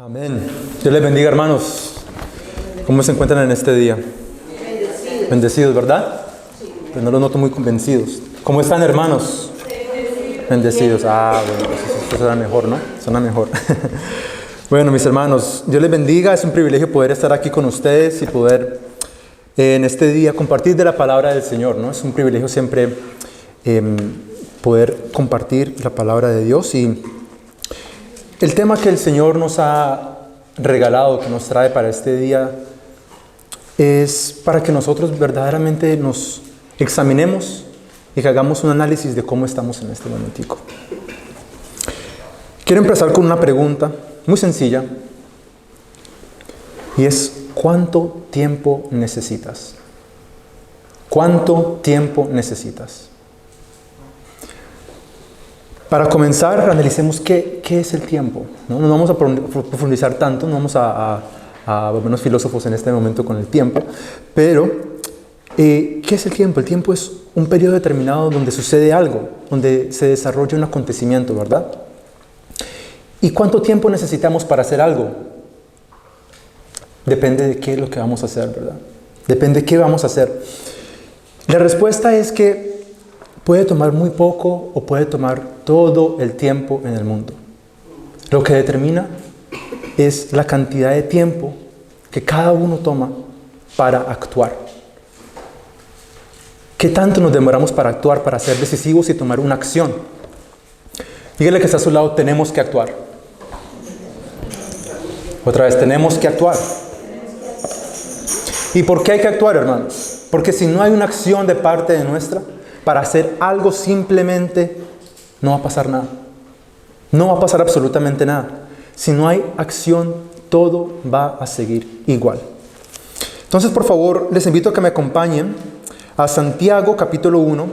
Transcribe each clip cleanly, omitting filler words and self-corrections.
Amén. Dios les bendiga, hermanos. ¿Cómo se encuentran en este día? Bendecidos, ¿verdad? Pero no los noto muy convencidos. ¿Cómo están, hermanos? Bendecidos. Bueno, eso suena mejor, ¿no? Suena mejor. Bueno, mis hermanos, Dios les bendiga. Es un privilegio poder estar aquí con ustedes y poder en este día compartir de la palabra del Señor, ¿no? Es un privilegio siempre poder compartir la palabra de Dios. Y el tema que el Señor nos ha regalado, que nos trae para este día, es para que nosotros verdaderamente nos examinemos y que hagamos un análisis de cómo estamos en este momentico. Quiero empezar con una pregunta muy sencilla, y es: ¿cuánto tiempo necesitas? ¿Cuánto tiempo necesitas? Para comenzar, analicemos qué es el tiempo. No vamos a profundizar tanto, no vamos a volvernos filósofos en este momento con el tiempo, pero ¿qué es el tiempo? El tiempo es un periodo determinado donde sucede algo, donde se desarrolla un acontecimiento, ¿verdad? ¿Y cuánto tiempo necesitamos para hacer algo? Depende de qué es lo que vamos a hacer, ¿verdad? Depende de qué vamos a hacer. La respuesta es que puede tomar muy poco o puede tomar todo el tiempo en el mundo. Lo que determina es la cantidad de tiempo que cada uno toma para actuar. ¿Qué tanto nos demoramos para actuar, para ser decisivos y tomar una acción? Dígale que está a su lado: tenemos que actuar. Otra vez, tenemos que actuar. ¿Y por qué hay que actuar, hermanos? Porque si no hay una acción de parte de nuestra para hacer algo, simplemente no va a pasar nada. No va a pasar absolutamente nada. Si no hay acción, todo va a seguir igual. Entonces, por favor, les invito a que me acompañen a Santiago capítulo 1,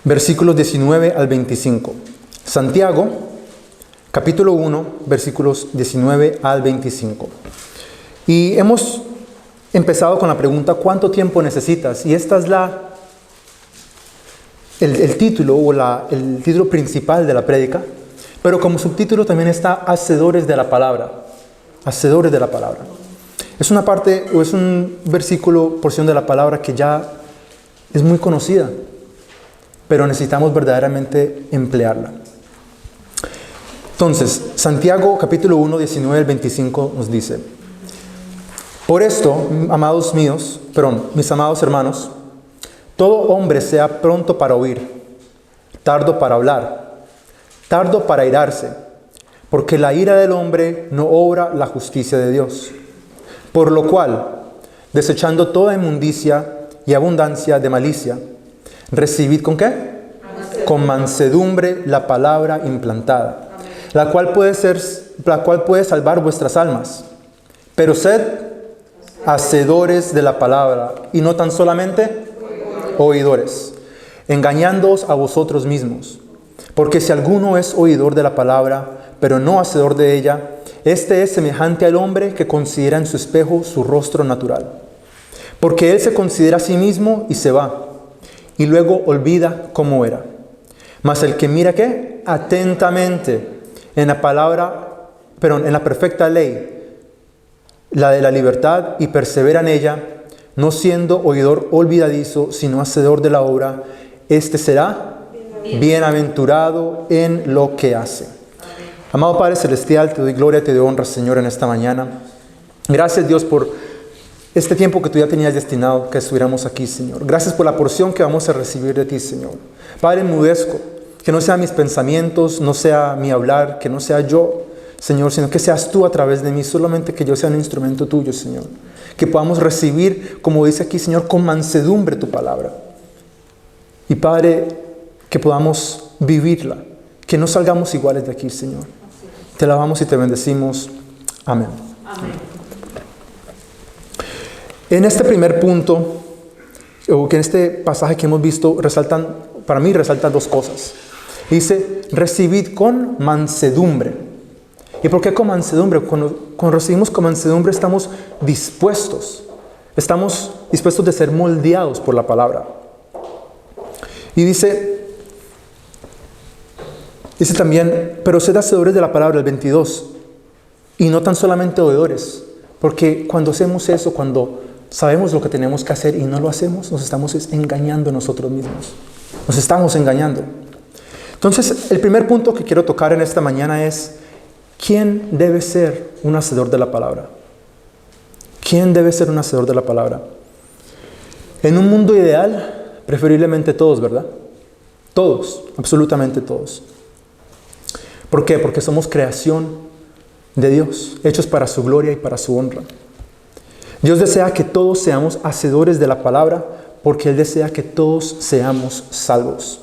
versículos 19 al 25. Santiago capítulo 1, versículos 19 al 25. Y hemos empezado con la pregunta: ¿cuánto tiempo necesitas? Y esta es el título o el título principal de la prédica, pero como subtítulo también está hacedores de la palabra. Hacedores de la palabra. Es una parte o es un versículo, porción de la palabra que ya es muy conocida, pero necesitamos verdaderamente emplearla. Entonces, Santiago capítulo 1, 19 al 25 nos dice: por esto, mis amados hermanos, todo hombre sea pronto para oír, tardo para hablar, tardo para airarse, porque la ira del hombre no obra la justicia de Dios. Por lo cual, desechando toda inmundicia y abundancia de malicia, recibid ¿con qué? Con mansedumbre la palabra implantada, la cual puede salvar vuestras almas. Pero sed hacedores de la palabra, y no tan solamente oidores, engañándoos a vosotros mismos. Porque si alguno es oidor de la palabra, pero no hacedor de ella, este es semejante al hombre que considera en su espejo su rostro natural. Porque él se considera a sí mismo y se va, y luego olvida cómo era. Mas el que mira ¿qué? Atentamente en la perfecta ley, la de la libertad, y persevera en ella, no siendo oidor olvidadizo, sino hacedor de la obra, este será bienaventurado en lo que hace. Amado Padre Celestial, te doy gloria, te doy honra, Señor, en esta mañana. Gracias, Dios, por este tiempo que tú ya tenías destinado que estuviéramos aquí, Señor. Gracias por la porción que vamos a recibir de ti, Señor. Padre, enmudezco, que no sean mis pensamientos, no sea mi hablar, que no sea yo, Señor, sino que seas tú a través de mí, solamente que yo sea un instrumento tuyo, Señor. Que podamos recibir, como dice aquí, Señor, con mansedumbre tu palabra. Y Padre, que podamos vivirla, que no salgamos iguales de aquí, Señor. Te alabamos y te bendecimos. Amén. Amén. En este primer punto, o que en este pasaje que hemos visto, para mí resaltan dos cosas. Dice: recibid con mansedumbre. ¿Y por qué con mansedumbre? Cuando recibimos con mansedumbre estamos dispuestos de ser moldeados por la palabra. Y dice también: pero sed hacedores de la palabra, el 22. Y no tan solamente oidores, porque cuando hacemos eso, cuando sabemos lo que tenemos que hacer y no lo hacemos, nos estamos engañando a nosotros mismos. Nos estamos engañando. Entonces, el primer punto que quiero tocar en esta mañana es: ¿quién debe ser un hacedor de la palabra? ¿Quién debe ser un hacedor de la palabra? En un mundo ideal, preferiblemente todos, ¿verdad? Todos, absolutamente todos. ¿Por qué? Porque somos creación de Dios, hechos para su gloria y para su honra. Dios desea que todos seamos hacedores de la palabra, porque Él desea que todos seamos salvos.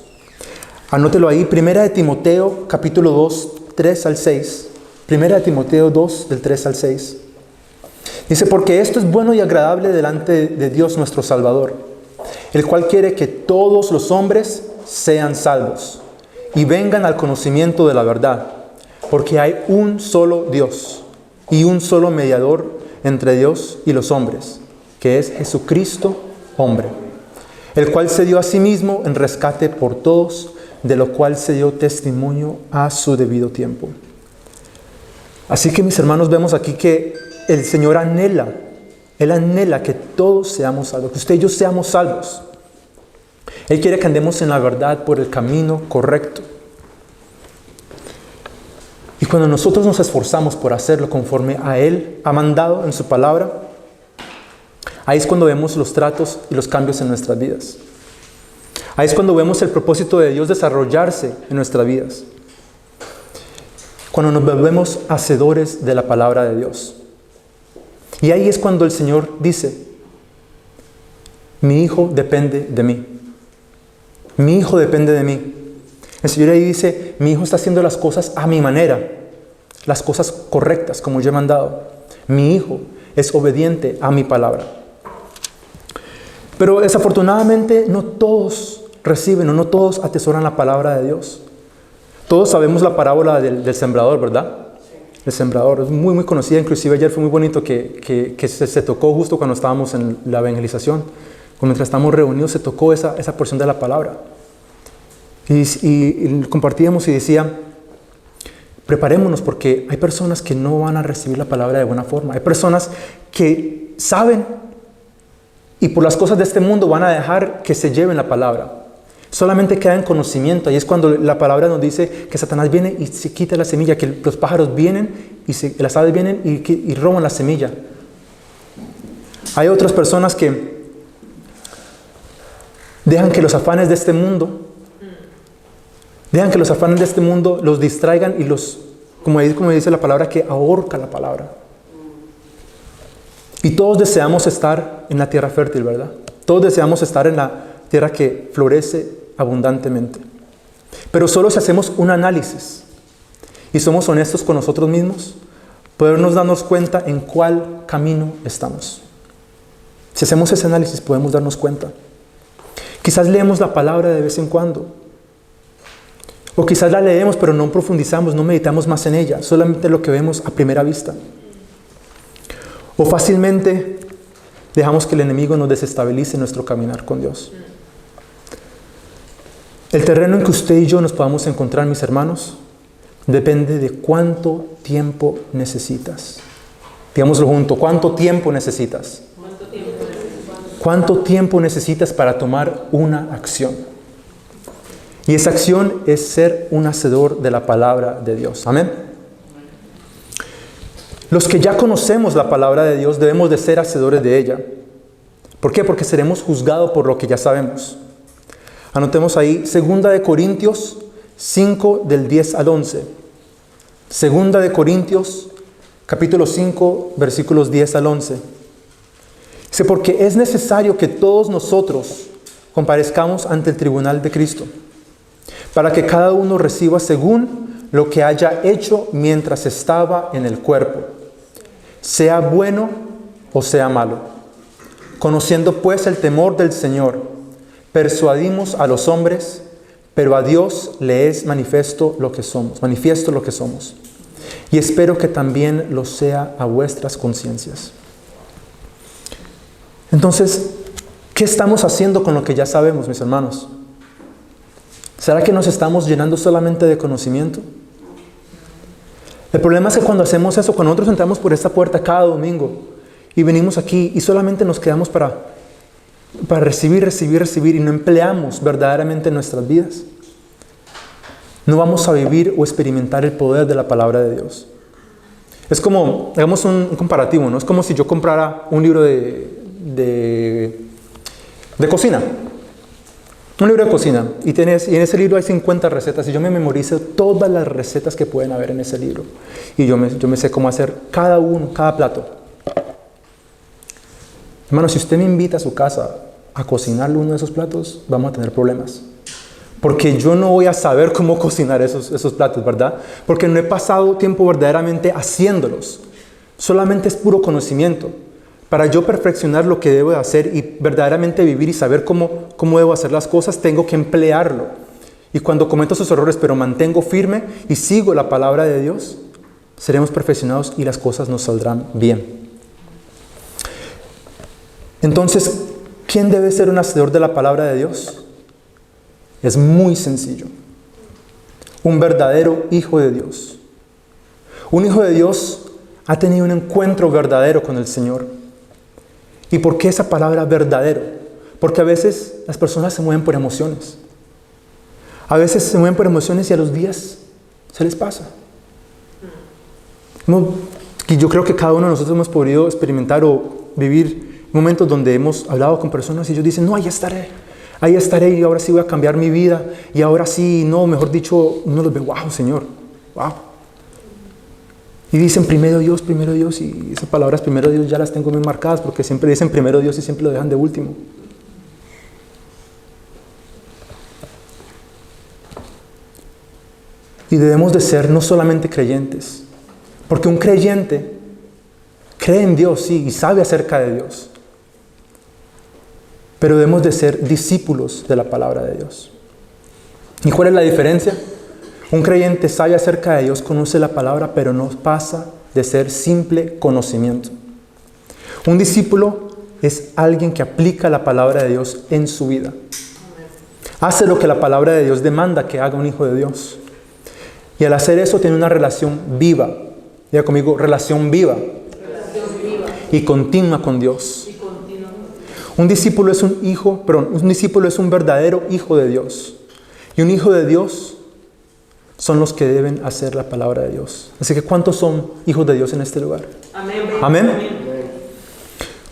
Anótelo ahí, 1 de Timoteo, capítulo 2, 3 al 6. 1 de Timoteo 2, del 3 al 6. Dice: porque esto es bueno y agradable delante de Dios nuestro Salvador, el cual quiere que todos los hombres sean salvos y vengan al conocimiento de la verdad, porque hay un solo Dios y un solo mediador entre Dios y los hombres, que es Jesucristo, hombre, el cual se dio a sí mismo en rescate por todos, de lo cual se dio testimonio a su debido tiempo. Así que, mis hermanos, vemos aquí que el Señor anhela, Él anhela que todos seamos salvos, que usted y yo seamos salvos. Él quiere que andemos en la verdad por el camino correcto. Y cuando nosotros nos esforzamos por hacerlo conforme a Él ha mandado en su palabra, ahí es cuando vemos los tratos y los cambios en nuestras vidas. Ahí es cuando vemos el propósito de Dios desarrollarse en nuestras vidas. Cuando nos volvemos hacedores de la palabra de Dios. Y ahí es cuando el Señor dice: mi hijo depende de mí. Mi hijo depende de mí. El Señor ahí dice: mi hijo está haciendo las cosas a mi manera, las cosas correctas como yo he mandado. Mi hijo es obediente a mi palabra. Pero desafortunadamente no todos reciben o no todos atesoran la palabra de Dios. Todos sabemos la parábola del sembrador, ¿verdad? El sembrador es muy muy conocida. Inclusive ayer fue muy bonito que se tocó justo cuando estábamos en la evangelización. Mientras estamos reunidos se tocó esa porción de la palabra. Y compartíamos y decía: preparémonos, porque hay personas que no van a recibir la palabra de buena forma. Hay personas que saben y por las cosas de este mundo van a dejar que se lleven la palabra. Solamente queda en conocimiento. Ahí es cuando la palabra nos dice que Satanás viene y se quita la semilla, que los pájaros vienen y las aves vienen y roban la semilla. Hay otras personas que dejan que los afanes de este mundo los distraigan y como dice la palabra, que ahorca la palabra. Y todos deseamos estar en la tierra fértil, ¿verdad? Todos deseamos estar en la tierra que florece abundantemente. Pero solo si hacemos un análisis y somos honestos con nosotros mismos, podemos darnos cuenta en cuál camino estamos. Si hacemos ese análisis, podemos darnos cuenta. Quizás leemos la palabra de vez en cuando. O quizás la leemos, pero no profundizamos, no meditamos más en ella. Solamente lo que vemos a primera vista. O fácilmente dejamos que el enemigo nos desestabilice nuestro caminar con Dios. El terreno en que usted y yo nos podamos encontrar, mis hermanos, depende de cuánto tiempo necesitas. Digámoslo junto: ¿cuánto tiempo necesitas? ¿Cuánto tiempo necesitas para tomar una acción? Y esa acción es ser un hacedor de la palabra de Dios. Amén. Los que ya conocemos la palabra de Dios debemos de ser hacedores de ella. ¿Por qué? Porque seremos juzgados por lo que ya sabemos. Anotemos ahí 2 de Corintios 5 del 10 al 11. 2 de Corintios capítulo 5 versículos 10 al 11. Dice: porque es necesario que todos nosotros comparezcamos ante el tribunal de Cristo, para que cada uno reciba según lo que haya hecho mientras estaba en el cuerpo, sea bueno o sea malo. Conociendo pues el temor del Señor, persuadimos a los hombres, pero a Dios le es manifiesto lo que somos. Y espero que también lo sea a vuestras conciencias. Entonces, ¿qué estamos haciendo con lo que ya sabemos, mis hermanos? ¿Será que nos estamos llenando solamente de conocimiento? El problema es que cuando hacemos eso, cuando nosotros entramos por esta puerta cada domingo y venimos aquí y solamente nos quedamos para recibir y no empleamos verdaderamente nuestras vidas, no vamos a vivir o experimentar el poder de la palabra de Dios. Es como, hagamos un comparativo, ¿no? Es como si yo comprara un libro de cocina. Un libro de cocina. Y en ese libro hay 50 recetas. Y yo me memorizo todas las recetas que pueden haber en ese libro. Y yo me sé cómo hacer cada plato. Hermano, si usted me invita a su casa a cocinarle uno de esos platos, vamos a tener problemas. Porque yo no voy a saber cómo cocinar esos platos, ¿verdad? Porque no he pasado tiempo verdaderamente haciéndolos. Solamente es puro conocimiento. Para yo perfeccionar lo que debo de hacer y verdaderamente vivir y saber cómo debo hacer las cosas, tengo que emplearlo. Y cuando cometo esos errores, pero mantengo firme y sigo la palabra de Dios, seremos perfeccionados y las cosas nos saldrán bien. Entonces, ¿quién debe ser un hacedor de la palabra de Dios? Es muy sencillo. Un verdadero hijo de Dios. Un hijo de Dios ha tenido un encuentro verdadero con el Señor. ¿Y por qué esa palabra verdadero? Porque a veces las personas se mueven por emociones. A veces se mueven por emociones y a los días se les pasa. Y yo creo que cada uno de nosotros hemos podido experimentar o vivir momentos donde hemos hablado con personas y ellos dicen, no, ahí estaré y ahora sí voy a cambiar mi vida y ahora sí, no, mejor dicho, uno los ve, wow, Señor, wow. Y dicen primero Dios y esas palabras primero Dios ya las tengo muy marcadas porque siempre dicen primero Dios y siempre lo dejan de último. Y debemos de ser no solamente creyentes, porque un creyente cree en Dios, sí, y sabe acerca de Dios. Pero debemos de ser discípulos de la palabra de Dios. ¿Y cuál es la diferencia? Un creyente sabe acerca de Dios, conoce la palabra, pero no pasa de ser simple conocimiento. Un discípulo es alguien que aplica la palabra de Dios en su vida. Hace lo que la palabra de Dios demanda que haga un hijo de Dios. Y al hacer eso tiene una relación viva. Diga conmigo, relación viva. Y continua con Dios. Un discípulo es un discípulo es un verdadero hijo de Dios. Y un hijo de Dios son los que deben hacer la palabra de Dios. Así que ¿cuántos son hijos de Dios en este lugar? Amén. Amén.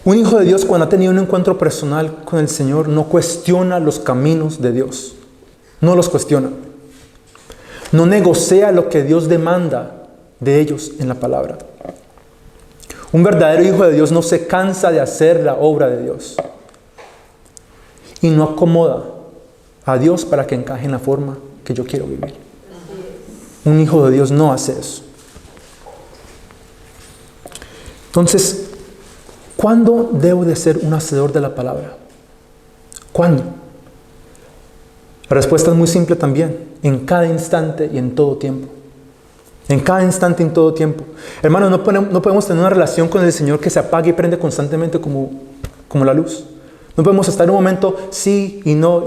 Un hijo de Dios cuando ha tenido un encuentro personal con el Señor no cuestiona los caminos de Dios. No los cuestiona. No negocia lo que Dios demanda de ellos en la palabra. Un verdadero hijo de Dios no se cansa de hacer la obra de Dios. Y no acomoda a Dios para que encaje en la forma que yo quiero vivir. Un hijo de Dios no hace eso. Entonces, ¿cuándo debo de ser un hacedor de la palabra? ¿Cuándo? La respuesta es muy simple también. En cada instante y en todo tiempo. En cada instante y en todo tiempo. Hermanos, no podemos tener una relación con el Señor que se apague y prende constantemente como la luz. No podemos estar en un momento sí y no,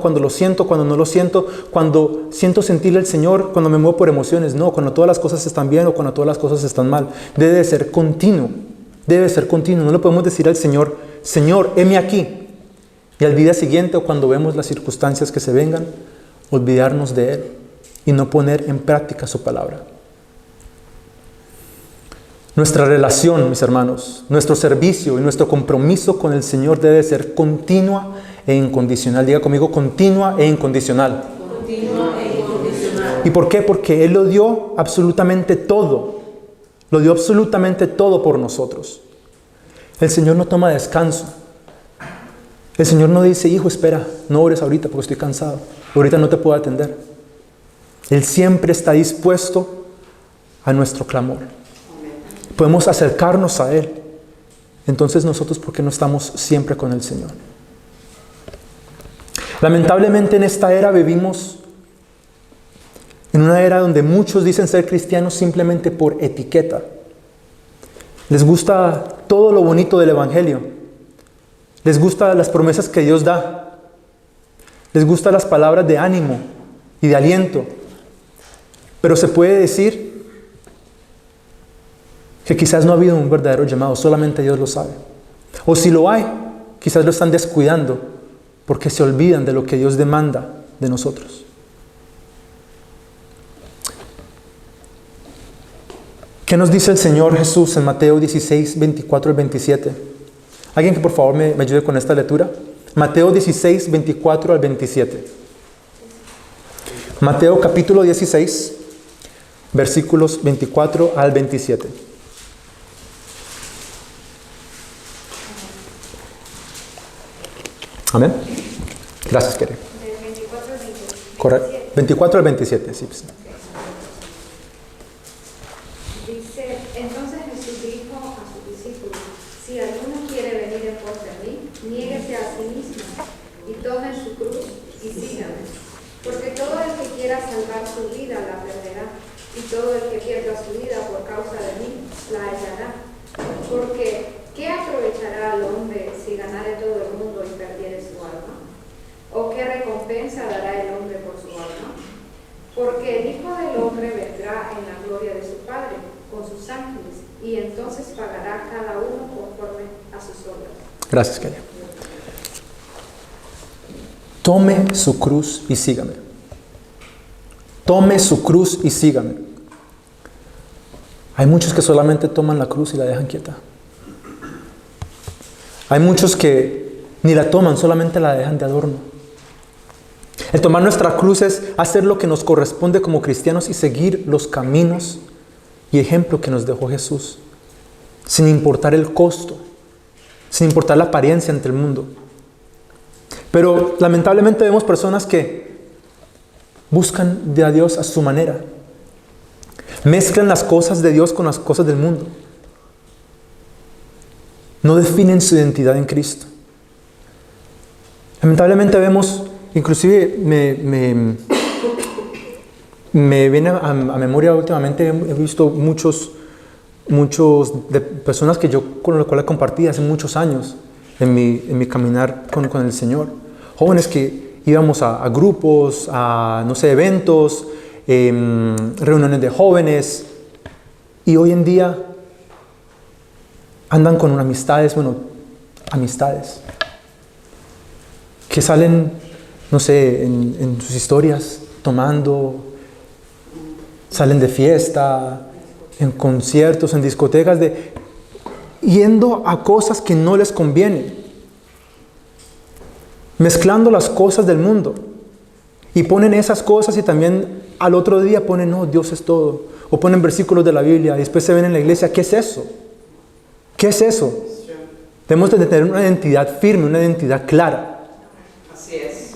cuando lo siento, cuando no lo siento, cuando siento sentir al Señor, cuando me muevo por emociones. No, cuando todas las cosas están bien o cuando todas las cosas están mal. Debe de ser continuo. Debe de ser continuo. No le podemos decir al Señor, Señor, heme aquí. Y al día siguiente o cuando vemos las circunstancias que se vengan, olvidarnos de Él y no poner en práctica su palabra. Nuestra relación, mis hermanos, nuestro servicio y nuestro compromiso con el Señor debe ser continua e incondicional. Diga conmigo, continua e incondicional. Continua e incondicional. ¿Y por qué? Porque Él lo dio absolutamente todo. Lo dio absolutamente todo por nosotros. El Señor no toma descanso. El Señor no dice, hijo, espera, no ores ahorita porque estoy cansado. Ahorita no te puedo atender. Él siempre está dispuesto a nuestro clamor. Podemos acercarnos a Él. Entonces nosotros, ¿por qué no estamos siempre con el Señor? Lamentablemente en esta era vivimos en una era donde muchos dicen ser cristianos simplemente por etiqueta. Les gusta todo lo bonito del Evangelio. Les gustan las promesas que Dios da. Les gustan las palabras de ánimo y de aliento. Pero se puede decir que quizás no ha habido un verdadero llamado, solamente Dios lo sabe. O si lo hay, quizás lo están descuidando porque se olvidan de lo que Dios demanda de nosotros. ¿Qué nos dice el Señor Jesús en Mateo 16, 24 al 27? ¿Alguien que por favor me ayude con esta lectura? Mateo 16, 24 al 27. Mateo capítulo 16, versículos 24 al 27. Amén. Gracias, Kere. Del 24 al 27. Correcto. 24 al 27, sí. Dice, entonces Jesús dijo a sus discípulos, si alguno quiere venir en pos de mí, niéguese a sí mismo y tome su cruz y sígame. Porque todo el que quiera salvar su vida la perderá, y todo el que pierda su vida por causa de mí la hallará. Porque ¿qué aprovechará al hombre si ganare todo el mundo y perdiere su alma? ¿O qué recompensa dará el hombre por su alma? Porque el Hijo del Hombre vendrá en la gloria de su Padre con sus ángeles, y entonces pagará cada uno conforme a sus obras. Gracias, Kere. Tome su cruz y sígame. Tome su cruz y sígame. Hay muchos que solamente toman la cruz y la dejan quieta. Hay muchos que ni la toman, solamente la dejan de adorno. El tomar nuestra cruz es hacer lo que nos corresponde como cristianos y seguir los caminos y ejemplo que nos dejó Jesús, sin importar el costo, sin importar la apariencia ante el mundo. Pero lamentablemente vemos personas que buscan de a Dios a su manera. Mezclan las cosas de Dios con las cosas del mundo. No definen su identidad en Cristo. Lamentablemente vemos, inclusive me viene a memoria últimamente, he visto muchos de personas que yo con las cuales compartí hace muchos años en mi caminar con el Señor. Jóvenes que íbamos a grupos, a no sé, eventos, reuniones de jóvenes, y hoy en día andan con amistades que salen, no sé, en sus historias tomando, salen de fiesta, en conciertos, en discotecas, yendo a cosas que no les convienen, mezclando las cosas del mundo, y ponen esas cosas y también al otro día ponen, no, Dios es todo, o ponen versículos de la Biblia y después se ven en la iglesia. ¿Qué es eso? ¿Qué es eso? Debemos de tener una identidad firme, una identidad clara. Así es.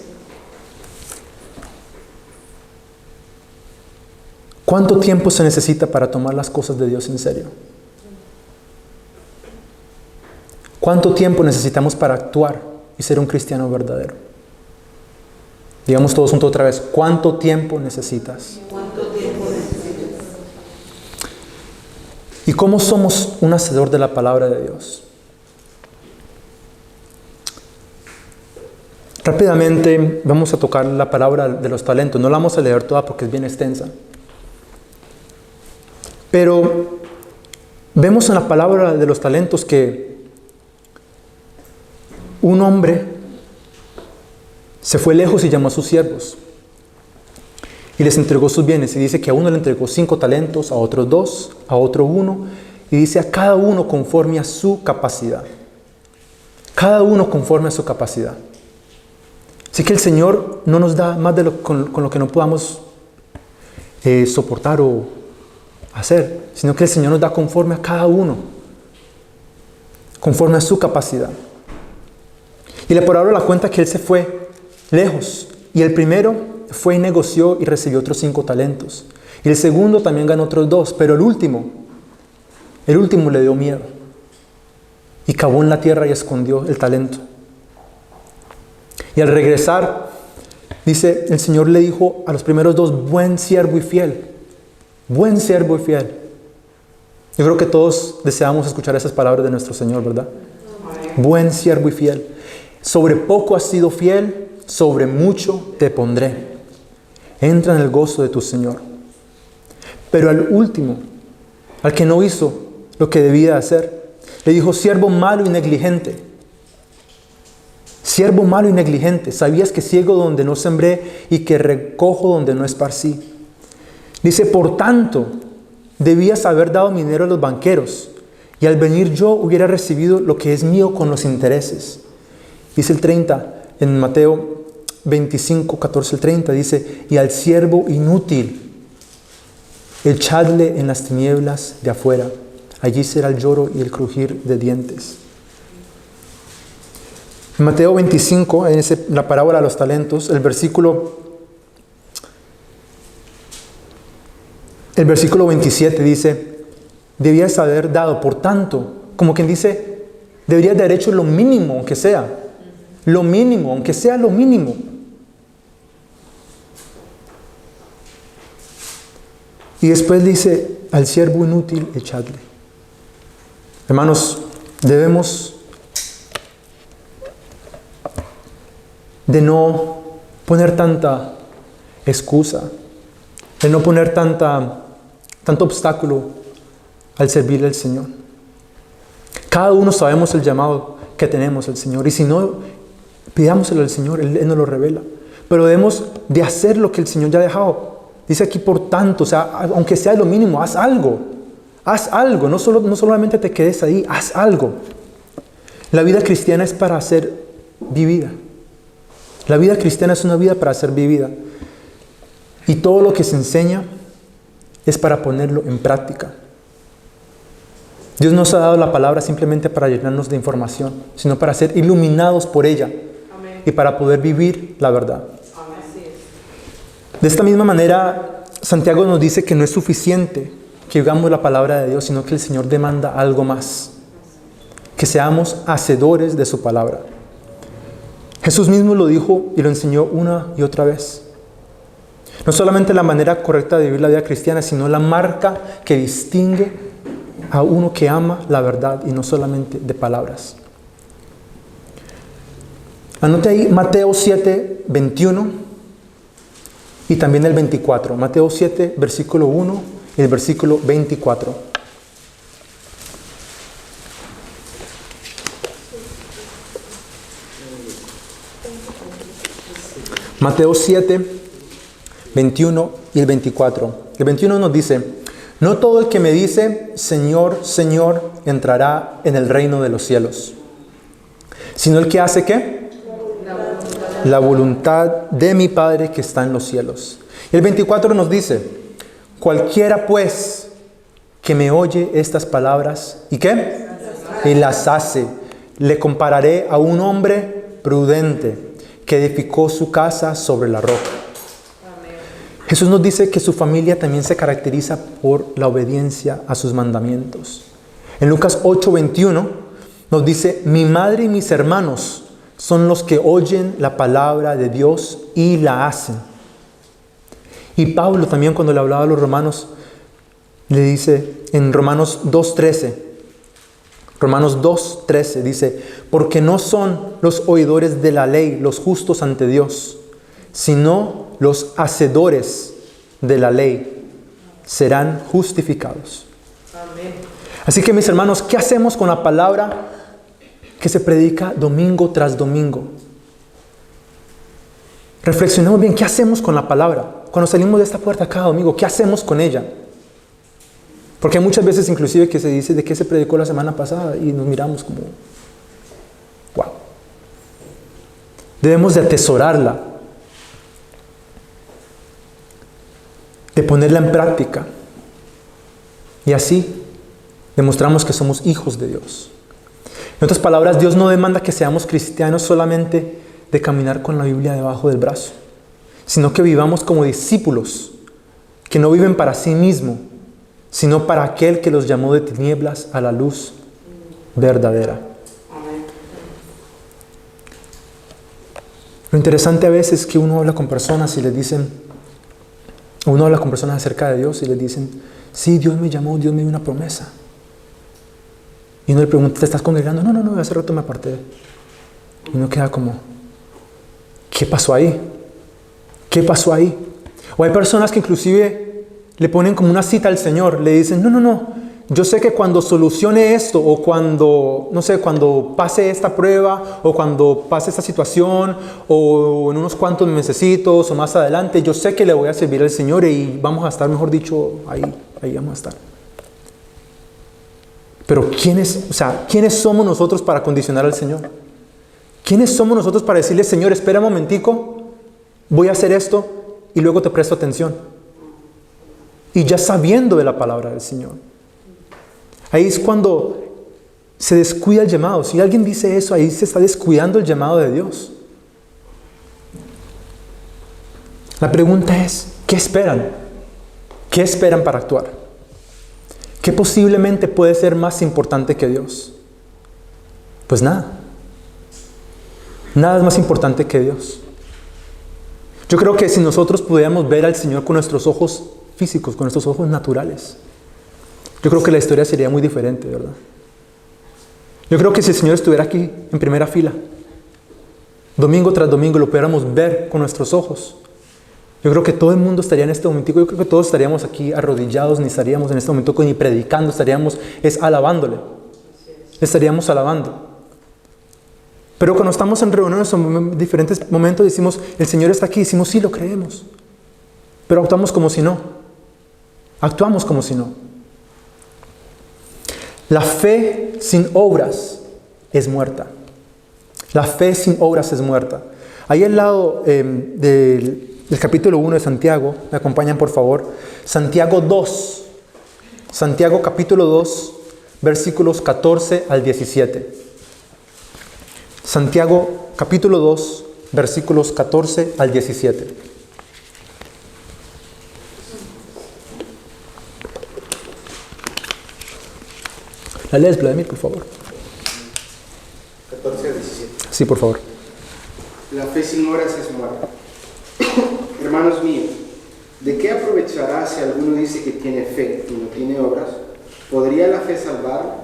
¿Cuánto tiempo se necesita para tomar las cosas de Dios en serio? ¿Cuánto tiempo necesitamos para actuar y ser un cristiano verdadero? Digamos todos juntos otra vez, ¿cuánto tiempo necesitas? ¿Cuánto tiempo necesitas? ¿Y cómo somos un hacedor de la palabra de Dios? Rápidamente vamos a tocar la palabra de los talentos. No la vamos a leer toda porque es bien extensa. Pero vemos en la palabra de los talentos que un hombre se fue lejos y llamó a sus siervos y les entregó sus bienes. Y dice que a uno le entregó 5 talentos, a otros 2, a otro 1. Y dice a cada uno conforme a su capacidad. Cada uno conforme a su capacidad. Así que el Señor no nos da más de con lo que no podamos soportar o hacer, sino que el Señor nos da conforme a cada uno, conforme a su capacidad. Y la palabra la cuenta que Él se fue lejos, y el primero fue y negoció y recibió otros 5 talentos, y el segundo también ganó otros 2, pero el último le dio miedo, y cavó en la tierra y escondió el talento. Y al regresar, dice, el Señor le dijo a los primeros 2, buen siervo y fiel. Buen siervo y fiel. Yo creo que todos deseamos escuchar esas palabras de nuestro Señor, ¿verdad? Buen siervo y fiel. Sobre poco has sido fiel, sobre mucho te pondré. Entra en el gozo de tu Señor. Pero al último, al que no hizo lo que debía hacer. Le dijo, siervo malo y negligente. Siervo malo y negligente. ¿Sabías que ciego donde no sembré y que recojo donde no esparcí? Dice, por tanto, debías haber dado mi dinero a los banqueros, y al venir yo hubiera recibido lo que es mío con los intereses. Dice el 30, en Mateo 25, 14 al 30, dice, y al siervo inútil, echadle en las tinieblas de afuera. Allí será el lloro y el crujir de dientes. En Mateo 25, en la parábola de los talentos, el versículo 27 dice, debías haber dado, por tanto, como quien dice, deberías de haber hecho lo mínimo, aunque sea. Lo mínimo, aunque sea lo mínimo. Y después dice, al siervo inútil, echadle. Hermanos, debemos de no poner tanta excusa, de no poner tanto obstáculo al servirle al Señor. Cada uno sabemos el llamado que tenemos al Señor, y si no, pidámoselo al Señor, Él nos lo revela. Pero debemos de hacer lo que el Señor ya ha dejado. Dice aquí, por tanto, o sea, aunque sea lo mínimo, haz algo. Haz algo, no solamente te quedes ahí, haz algo. La vida cristiana es para ser vivida. La vida cristiana es una vida para ser vivida. Y todo lo que se enseña es para ponerlo en práctica. Dios nos ha dado la palabra simplemente para llenarnos de información, sino para ser iluminados por ella. Amén. Y para poder vivir la verdad. Amén. De esta misma manera, Santiago nos dice que no es suficiente que oigamos la palabra de Dios, sino que el Señor demanda algo más. Que seamos hacedores de su palabra. Jesús mismo lo dijo y lo enseñó una y otra vez. No solamente la manera correcta de vivir la vida cristiana, sino la marca que distingue a uno que ama la verdad y no solamente de palabras. Anote ahí Mateo 7, 21 y también el 24. Mateo 7, versículo 1 y el versículo 24. Mateo 7, 21 y el 24. El 21 nos dice, no todo el que me dice, Señor, Señor, entrará en el reino de los cielos, sino el que hace ¿qué? La voluntad de mi Padre que está en los cielos. El 24 nos dice, cualquiera pues que me oye estas palabras, ¿y qué? Y las hace, le compararé a un hombre prudente que edificó su casa sobre la roca. Jesús nos dice que su familia también se caracteriza por la obediencia a sus mandamientos. En Lucas 8:21 nos dice, mi madre y mis hermanos son los que oyen la palabra de Dios y la hacen. Y Pablo también, cuando le hablaba a los romanos, le dice en Romanos 2:13 dice, porque no son los oidores de la ley los justos ante Dios, sino los hacedores de la ley serán justificados. Amén. Así que, mis hermanos, ¿qué hacemos con la palabra que se predica domingo tras domingo? Reflexionemos bien, ¿qué hacemos con la palabra? Cuando salimos de esta puerta cada domingo, ¿qué hacemos con ella? Porque hay muchas veces inclusive que se dice de qué se predicó la semana pasada y nos miramos como, wow. Debemos de atesorarla, de ponerla en práctica. Y así demostramos que somos hijos de Dios. En otras palabras, Dios no demanda que seamos cristianos solamente de caminar con la Biblia debajo del brazo, sino que vivamos como discípulos que no viven para sí mismos, sino para aquel que los llamó de tinieblas a la luz verdadera. Lo interesante a veces es que uno habla con personas y les dicen, uno habla con personas acerca de Dios y les dicen, sí, Dios me llamó, Dios me dio una promesa. Y uno le pregunta, ¿te estás congregando? No, hace rato me aparté. Y uno queda como, ¿qué pasó ahí? ¿Qué pasó ahí? O hay personas que inclusive le ponen como una cita al Señor, le dicen, no, yo sé que cuando solucione esto, o cuando, no sé, cuando pase esta prueba, o cuando pase esta situación, o en unos cuantos mesecitos, o más adelante, yo sé que le voy a servir al Señor y vamos a estar, mejor dicho, ahí vamos a estar. Pero ¿quiénes somos nosotros para condicionar al Señor? ¿Quiénes somos nosotros para decirle, Señor, espera un momentico, voy a hacer esto y luego te presto atención? Y ya sabiendo de la palabra del Señor. Ahí es cuando se descuida el llamado. Si alguien dice eso, ahí se está descuidando el llamado de Dios. La pregunta es, ¿qué esperan? ¿Qué esperan para actuar? ¿Qué posiblemente puede ser más importante que Dios? Pues nada. Nada es más importante que Dios. Yo creo que si nosotros pudiéramos ver al Señor con nuestros ojos físicos, con nuestros ojos naturales, yo creo que la historia sería muy diferente, ¿verdad? Yo creo que si el Señor estuviera aquí en primera fila, domingo tras domingo, lo pudiéramos ver con nuestros ojos, yo creo que todo el mundo estaría en este momentico, yo creo que todos estaríamos aquí arrodillados, ni estaríamos en este momento ni predicando, estaríamos alabándole. Estaríamos alabando. Pero cuando estamos en reuniones en diferentes momentos decimos, el Señor está aquí, decimos, sí, lo creemos. Pero actuamos como si no. Actuamos como si no. La fe sin obras es muerta. La fe sin obras es muerta. Ahí al lado del capítulo 1 de Santiago, me acompañan por favor, Santiago 2. Santiago capítulo 2, versículos 14 al 17. Santiago capítulo 2, versículos 14 al 17. La lees, Vladimir, por favor. 14 a 17. Sí, por favor. La fe sin obras es muerta. Hermanos míos, ¿de qué aprovechará si alguno dice que tiene fe y no tiene obras? ¿Podría la fe salvar?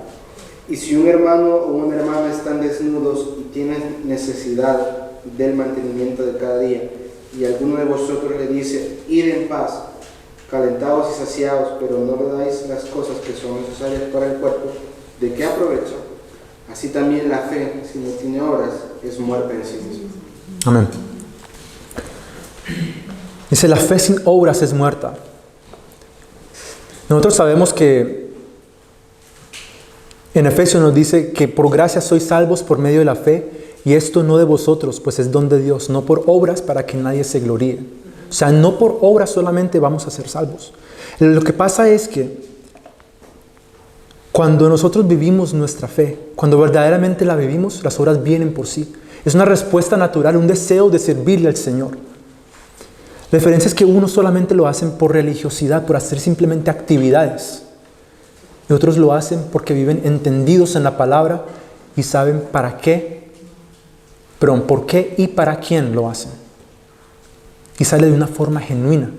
Y si un hermano o una hermana están desnudos y tienen necesidad del mantenimiento de cada día, y alguno de vosotros le dice, id en paz, calentados y saciados, pero no le dais las cosas que son necesarias para el cuerpo, ¿de qué aprovecha? Así también la fe, si no tiene obras, es muerta en sí misma. Amén. Dice, la fe sin obras es muerta. Nosotros sabemos que en Efesios nos dice que por gracia sois salvos por medio de la fe, y esto no de vosotros, pues es don de Dios, no por obras para que nadie se gloríe. O sea, no por obras solamente vamos a ser salvos. Lo que pasa es que cuando nosotros vivimos nuestra fe, cuando verdaderamente la vivimos, las obras vienen por sí. Es una respuesta natural, un deseo de servirle al Señor. La diferencia es que unos solamente lo hacen por religiosidad, por hacer simplemente actividades. Y otros lo hacen porque viven entendidos en la palabra y saben para qué, perdón, por qué y para quién lo hacen. Y sale de una forma genuina.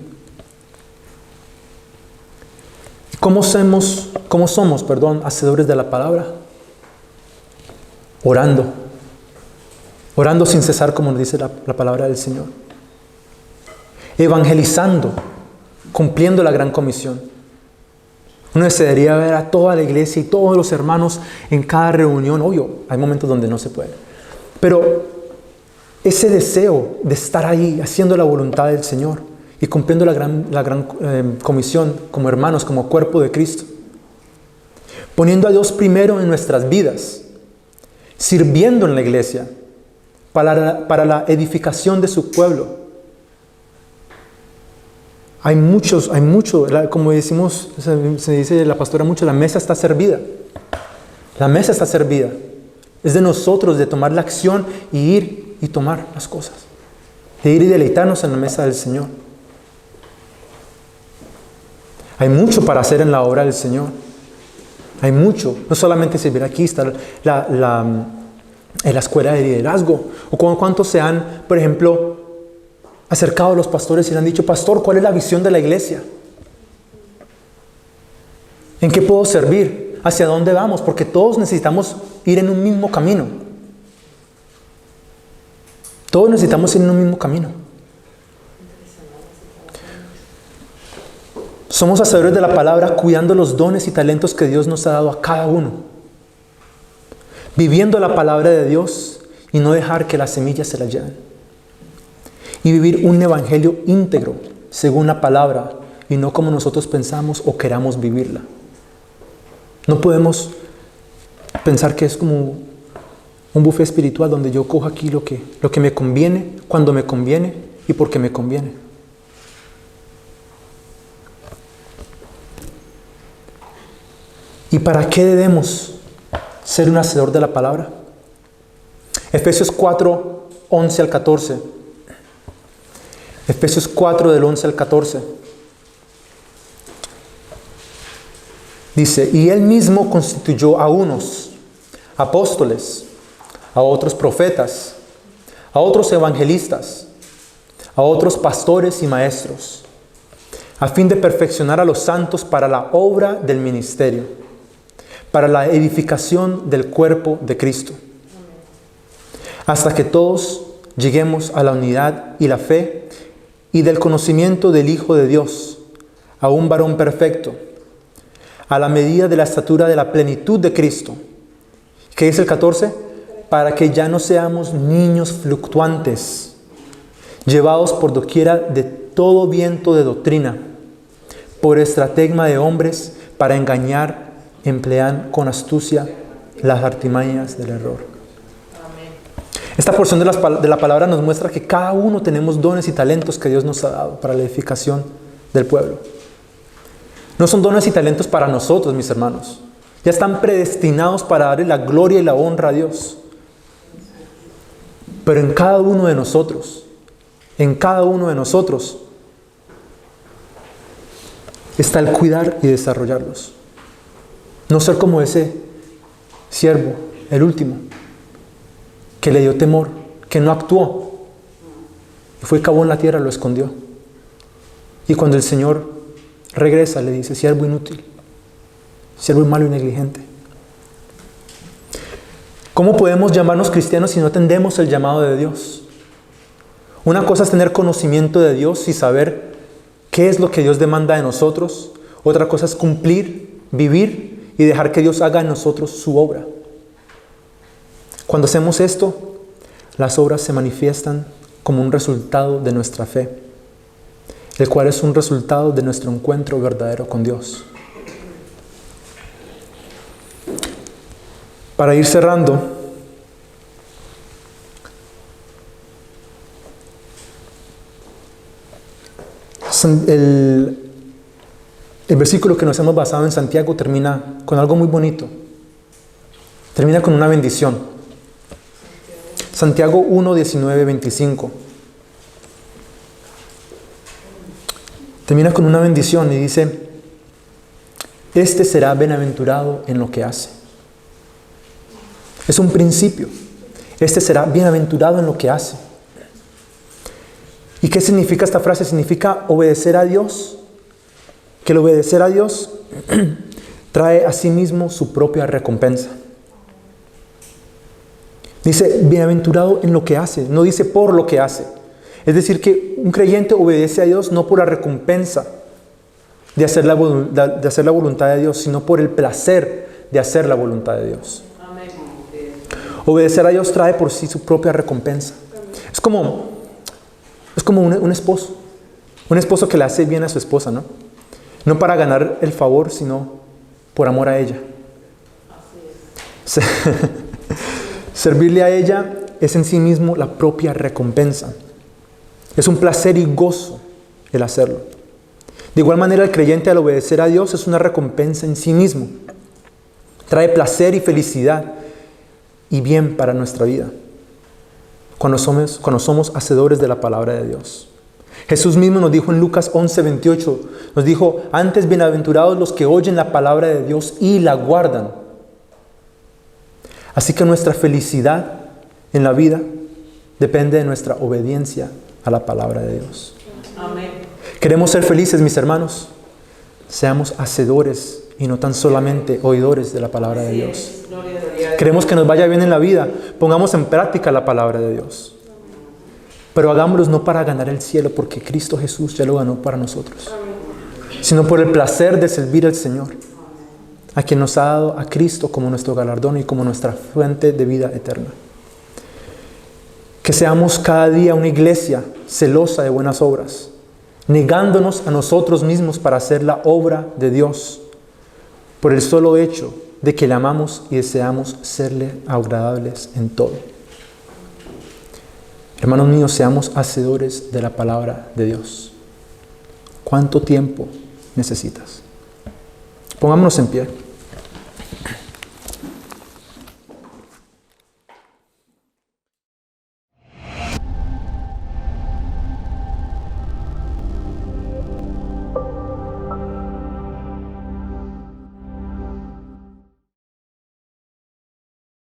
¿Cómo somos, hacedores de la palabra? Orando. Orando sin cesar, como nos dice la palabra del Señor. Evangelizando, cumpliendo la gran comisión. Uno desearía ver a toda la iglesia y todos los hermanos en cada reunión. Obvio, hay momentos donde no se puede. Pero ese deseo de estar ahí, haciendo la voluntad del Señor y cumpliendo la gran comisión como hermanos, como cuerpo de Cristo. Poniendo a Dios primero en nuestras vidas. Sirviendo en la iglesia para la edificación de su pueblo. Hay mucho, como decimos, se dice la pastora mucho, la mesa está servida. La mesa está servida. Es de nosotros de tomar la acción y ir y tomar las cosas. De ir y deleitarnos en la mesa del Señor. Hay mucho para hacer en la obra del Señor. Hay mucho. No solamente servir aquí, está en la escuela de liderazgo. O cuántos se han, por ejemplo, acercado a los pastores y le han dicho, pastor, ¿cuál es la visión de la iglesia? ¿En qué puedo servir? ¿Hacia dónde vamos? Porque todos necesitamos ir en un mismo camino. Todos necesitamos ir en un mismo camino. Somos hacedores de la palabra, cuidando los dones y talentos que Dios nos ha dado a cada uno. Viviendo la palabra de Dios y no dejar que las semillas se la lleven. Y vivir un evangelio íntegro, según la palabra, y no como nosotros pensamos o queramos vivirla. No podemos pensar que es como un buffet espiritual donde yo cojo aquí lo que me conviene, cuando me conviene y porque me conviene. ¿Y para qué debemos ser un hacedor de la palabra? Efesios 4, 11 al 14. Efesios 4 del 11 al 14. Dice, y Él mismo constituyó a unos apóstoles, a otros profetas, a otros evangelistas, a otros pastores y maestros, a fin de perfeccionar a los santos para la obra del ministerio, para la edificación del cuerpo de Cristo, hasta que todos lleguemos a la unidad y la fe y del conocimiento del Hijo de Dios, a un varón perfecto, a la medida de la estatura de la plenitud de Cristo. ¿Qué dice el 14? Para que ya no seamos niños fluctuantes, llevados por doquiera de todo viento de doctrina, por estratagema de hombres para engañar, emplean con astucia las artimañas del error. Esta porción de la palabra nos muestra que cada uno tenemos dones y talentos que Dios nos ha dado para la edificación del pueblo. No son dones y talentos para nosotros, mis hermanos. Ya están predestinados para darle la gloria y la honra a Dios. Pero en cada uno de nosotros, está el cuidar y desarrollarlos. No ser como ese siervo, el último, que le dio temor, que no actuó. Y fue y cavó en la tierra, lo escondió. Y cuando el Señor regresa, le dice, siervo inútil, siervo malo y negligente. ¿Cómo podemos llamarnos cristianos si no atendemos el llamado de Dios? Una cosa es tener conocimiento de Dios y saber qué es lo que Dios demanda de nosotros. Otra cosa es cumplir, vivir y dejar que Dios haga en nosotros su obra. Cuando hacemos esto, las obras se manifiestan como un resultado de nuestra fe, el cual es un resultado de nuestro encuentro verdadero con Dios. Para ir cerrando, el versículo que nos hemos basado en Santiago termina con algo muy bonito. Termina con una bendición. Santiago 1, 19, 25. Termina con una bendición y dice, este será bienaventurado en lo que hace. Es un principio. Este será bienaventurado en lo que hace. ¿Y qué significa esta frase? Significa obedecer a Dios. Que el obedecer a Dios trae a sí mismo su propia recompensa. Dice, bienaventurado en lo que hace, no dice por lo que hace. Es decir, que un creyente obedece a Dios no por la recompensa de hacer la voluntad de Dios, sino por el placer de hacer la voluntad de Dios. Obedecer a Dios trae por sí su propia recompensa. Es como un esposo que le hace bien a su esposa, ¿no? No para ganar el favor, sino por amor a ella. Servirle a ella es en sí mismo la propia recompensa. Es un placer y gozo el hacerlo. De igual manera, el creyente al obedecer a Dios es una recompensa en sí mismo. Trae placer y felicidad y bien para nuestra vida cuando somos hacedores de la palabra de Dios. Jesús mismo nos dijo en Lucas 11, 28, nos dijo, antes bienaventurados los que oyen la palabra de Dios y la guardan. Así que nuestra felicidad en la vida depende de nuestra obediencia a la palabra de Dios. Amén. ¿Queremos ser felices, mis hermanos? Seamos hacedores y no tan solamente oidores de la palabra de Dios. Queremos que nos vaya bien en la vida. Pongamos en práctica la palabra de Dios. Pero hagámoslo no para ganar el cielo, porque Cristo Jesús ya lo ganó para nosotros. sino por el placer de servir al Señor, a quien nos ha dado a Cristo como nuestro galardón y como nuestra fuente de vida eterna. Que seamos cada día una iglesia celosa de buenas obras, negándonos a nosotros mismos para hacer la obra de Dios, por el solo hecho de que le amamos y deseamos serle agradables en todo. Hermanos míos, seamos hacedores de la palabra de Dios. ¿Cuánto tiempo necesitas? Pongámonos en pie.